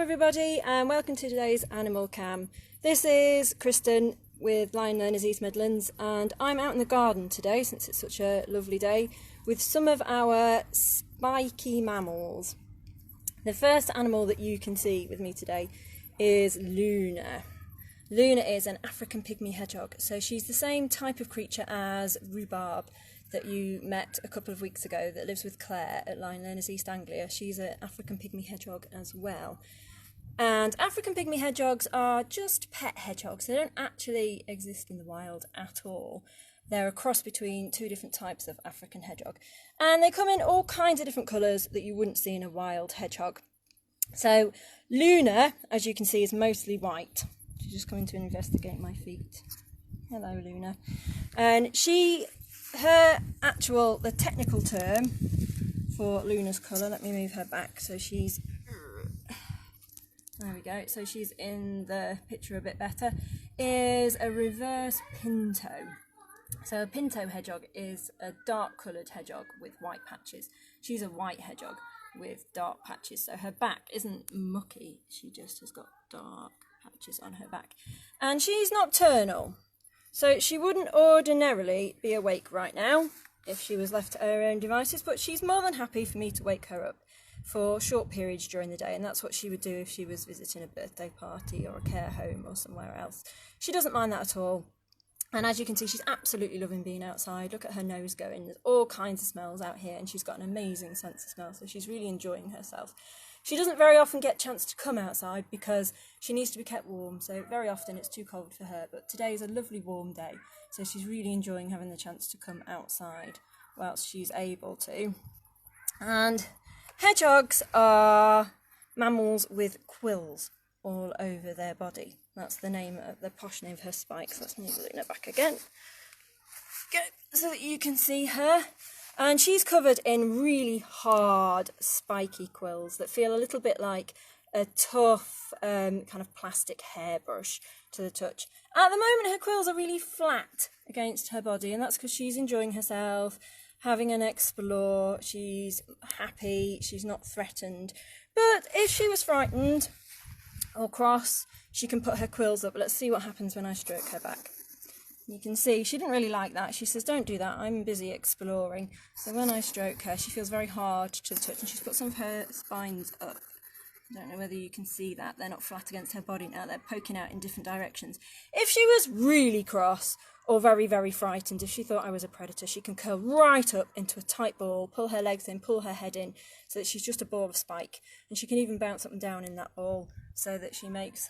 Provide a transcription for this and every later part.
everybody and welcome to today's Animal Cam. This is Kristan with Lion Learners East Midlands and I'm out in the garden today since it's such a lovely day with some of our spiky mammals. The first animal that you can see with me today is Luna. Luna is an African pygmy hedgehog, so she's the same type of creature as Rhubarb that you met a couple of weeks ago that lives with Claire at Lion Learners East Anglia. She's an African pygmy hedgehog as well. And African pygmy hedgehogs are just pet hedgehogs. They don't actually exist in the wild at all. They're a cross between two different types of African hedgehog. And they come in all kinds of different colours that you wouldn't see in a wild hedgehog. So Luna, as you can see, is mostly white. She's just coming to investigate my feet. Hello, Luna. And the technical term for Luna's colour, let me move her back so she's, there we go, so she's in the picture a bit better, is a reverse pinto. So a pinto hedgehog is a dark coloured hedgehog with white patches. She's a white hedgehog with dark patches, so her back isn't mucky, she just has got dark patches on her back. And she's nocturnal. So she wouldn't ordinarily be awake right now if she was left to her own devices, but she's more than happy for me to wake her up for short periods during the day, and that's what she would do if she was visiting a birthday party or a care home or somewhere else. She doesn't mind that at all. And as you can see, she's absolutely loving being outside. Look at her nose going. There's all kinds of smells out here, and she's got an amazing sense of smell, so she's really enjoying herself. She doesn't very often get a chance to come outside because she needs to be kept warm, so very often it's too cold for her. But today is a lovely warm day, so she's really enjoying having the chance to come outside whilst she's able to. And hedgehogs are mammals with quills all over their body. That's the name of the posh name of her spikes. Let's move Luna back again. Go so that you can see her. And she's covered in really hard, spiky quills that feel a little bit like a tough kind of plastic hairbrush to the touch. At the moment, her quills are really flat against her body, and that's because she's enjoying herself, having an explore. She's happy, she's not threatened. But if she was frightened or cross, she can put her quills up. Let's see what happens when I stroke her back. You can see she didn't really like that. She says, don't do that, I'm busy exploring. So when I stroke her, she feels very hard to the touch, and she's put some of her spines up. I don't know whether you can see that. They're not flat against her body now, they're poking out in different directions. If she was really cross or very, very frightened, if she thought I was a predator, she can curl right up into a tight ball, pull her legs in, pull her head in, so that she's just a ball of spike. And she can even bounce up and down in that ball so that she makes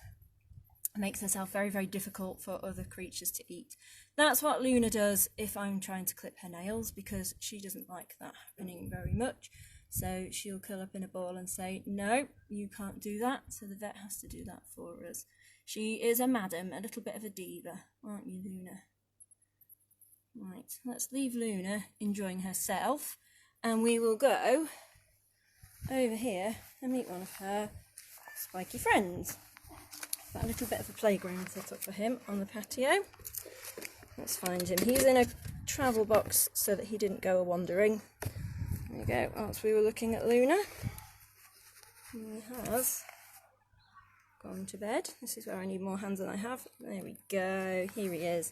herself very, very difficult for other creatures to eat. That's what Luna does if I'm trying to clip her nails, because she doesn't like that happening very much. So she'll curl up in a ball and say, no, you can't do that. So the vet has to do that for us. She is a madam, a little bit of a diva, aren't you, Luna? Right, let's leave Luna enjoying herself, and we will go over here and meet one of her spiky friends. Got a little bit of a playground set up for him on the patio. Let's find him. He's in a travel box so that he didn't go a-wandering. There we go, whilst we were looking at Luna. He has gone to bed. This is where I need more hands than I have. There we go, here he is.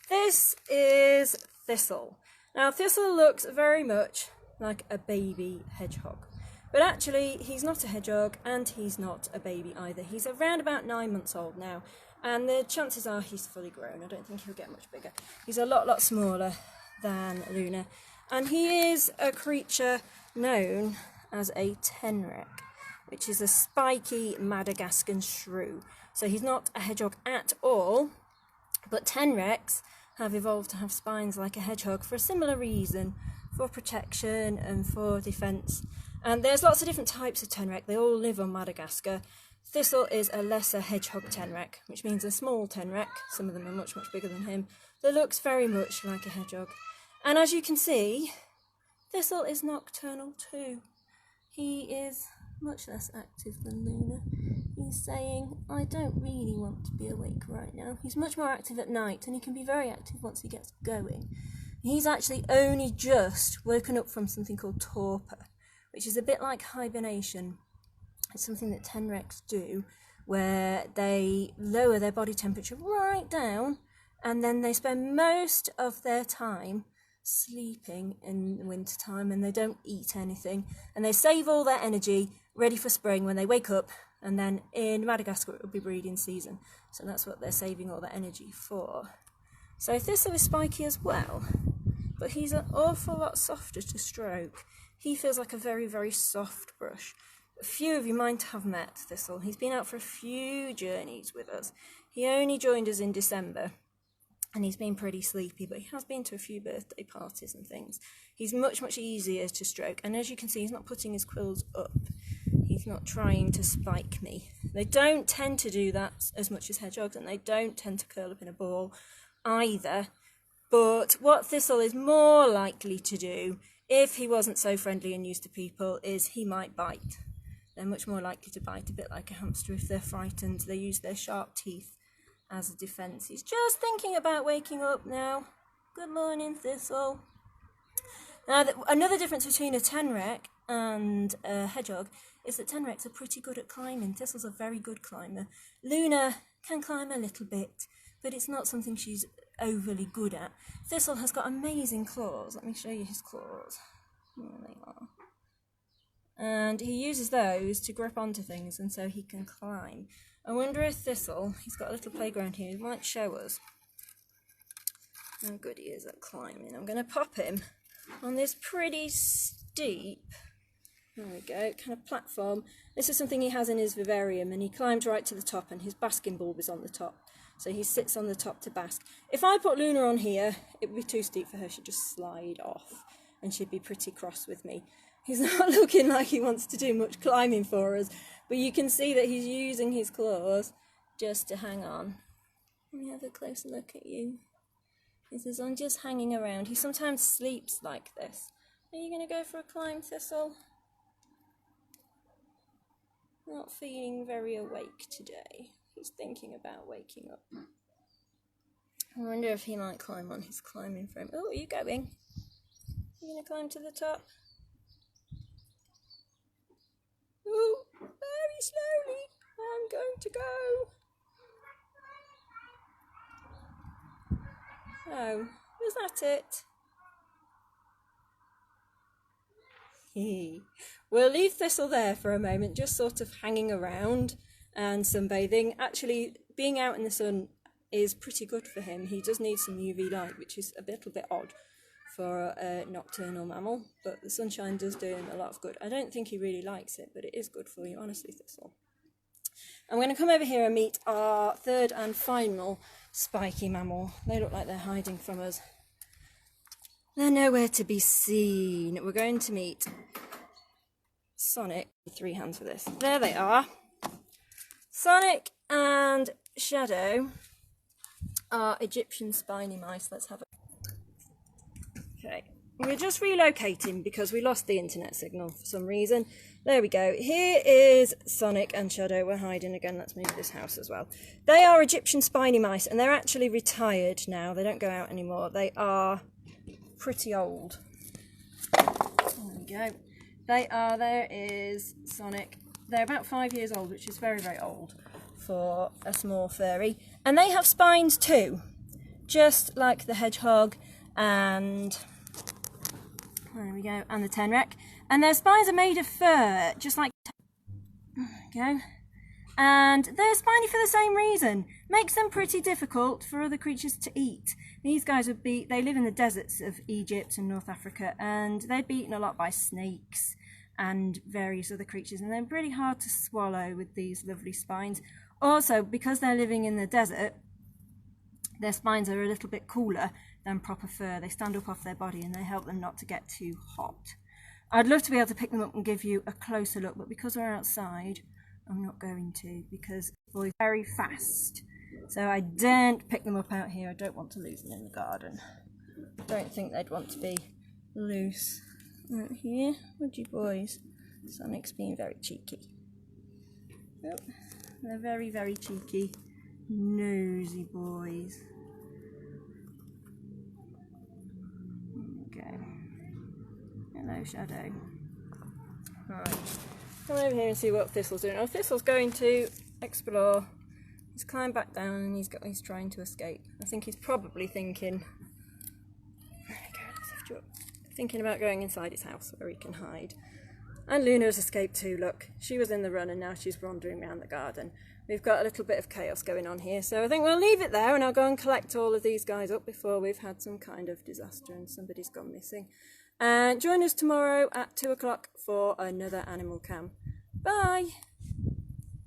This is Thistle. Now Thistle looks very much like a baby hedgehog. But actually, he's not a hedgehog, and he's not a baby either. He's around about 9 months old now, and the chances are he's fully grown. I don't think he'll get much bigger. He's a lot smaller than Luna, and he is a creature known as a Tenrec, which is a spiky Madagascan shrew. So he's not a hedgehog at all, but Tenrecs have evolved to have spines like a hedgehog for a similar reason, for protection and for defence. And there's lots of different types of Tenrec. They all live on Madagascar. Thistle is a lesser hedgehog Tenrec, which means a small Tenrec. Some of them are much bigger than him. That looks very much like a hedgehog. And as you can see, Thistle is nocturnal too. He is much less active than Luna. He's saying, I don't really want to be awake right now. He's much more active at night, and he can be very active once he gets going. He's actually only just woken up from something called torpor, which is a bit like hibernation. It's something that Tenrecs do, where they lower their body temperature right down, and then they spend most of their time sleeping in the winter time, and they don't eat anything, and they save all their energy ready for spring when they wake up, and then in Madagascar it will be breeding season, so that's what they're saving all their energy for. So Thistle is spiky as well, but he's an awful lot softer to stroke. He feels like a very, very soft brush. A few of you might have met Thistle. He's been out for a few journeys with us. He only joined us in December, and he's been pretty sleepy, but he has been to a few birthday parties and things. He's much, much easier to stroke, and as you can see, he's not putting his quills up. He's not trying to spike me. They don't tend to do that as much as hedgehogs, and they don't tend to curl up in a ball either. But what Thistle is more likely to do, if he wasn't so friendly and used to people, is he might bite. They're much more likely to bite, a bit like a hamster. If they're frightened, they use their sharp teeth as a defence. He's just thinking about waking up now. Good morning, Thistle. Now, another difference between a Tenrec and a hedgehog is that Tenrecs are pretty good at climbing. Thistle's a very good climber. Luna can climb a little bit, but it's not something she's overly good at. Thistle has got amazing claws. Let me show you his claws. There they are. And he uses those to grip onto things, and so he can climb. I wonder if Thistle, he's got a little playground here, he might show us how good he is at climbing. I'm going to pop him on this pretty steep, there we go, kind of platform. This is something he has in his vivarium, and he climbs right to the top, and his basking bulb is on the top. So he sits on the top to bask. If I put Luna on here, it would be too steep for her. She'd just slide off, and she'd be pretty cross with me. He's not looking like he wants to do much climbing for us, but you can see that he's using his claws just to hang on. Let me have a closer look at you. He says, I'm just hanging around. He sometimes sleeps like this. Are you going to go for a climb, Thistle? Not feeling very awake today. He's thinking about waking up. I wonder if he might climb on his climbing frame. Oh, are you going? Are you going to climb to the top? Oh, very slowly. I'm going to go. Oh, was that it? We'll leave Thistle there for a moment, just sort of hanging around and sunbathing. Actually, being out in the sun is pretty good for him. He does need some UV light, which is a little bit odd for a nocturnal mammal, but the sunshine does do him a lot of good. I don't think he really likes it, but it is good for you, honestly, Thistle. I'm going to come over here and meet our third and final spiky mammal. They look like they're hiding from us. They're nowhere to be seen. We're going to meet Sonic. 3 hands for this. There they are. Sonic and Shadow are Egyptian spiny mice. Let's have a... Okay. We're just relocating because we lost the internet signal for some reason. There we go. Here is Sonic and Shadow. We're hiding again. Let's move this house as well. They are Egyptian spiny mice, and they're actually retired now. They don't go out anymore. They are pretty old. There we go. There is Sonic. They're about 5 years old, which is very, very old for a small furry. And they have spines too, just like the hedgehog and... there we go, and the Tenrec. And their spines are made of fur, just like... there we go. And they're spiny for the same reason. Makes them pretty difficult for other creatures to eat. These guys they live in the deserts of Egypt and North Africa, and they'd be eaten a lot by snakes and various other creatures, and they're pretty hard to swallow with these lovely spines. Also, because they're living in the desert, their spines are a little bit cooler than proper fur. They stand up off their body and they help them not to get too hot. I'd love to be able to pick them up and give you a closer look, but because we're outside, I'm not going to, because they're very fast. So I daren't pick them up out here. I don't want to lose them in the garden. I don't think they'd want to be loose out here, would you boys? Sonic's being very cheeky. Oh, they're very, very cheeky, nosy boys. There we go. Hello, Shadow. Right. Come over here and see what Thistle's doing. Oh, Thistle's going to explore. He's climbed back down and he's trying to escape. I think he's probably thinking, thinking about going inside his house where he can hide. And Luna's escaped too, look. She was in the run and now she's wandering around the garden. We've got a little bit of chaos going on here, so I think we'll leave it there and I'll go and collect all of these guys up before we've had some kind of disaster and somebody's gone missing. And join us tomorrow at 2 o'clock for another Animal Cam. Bye!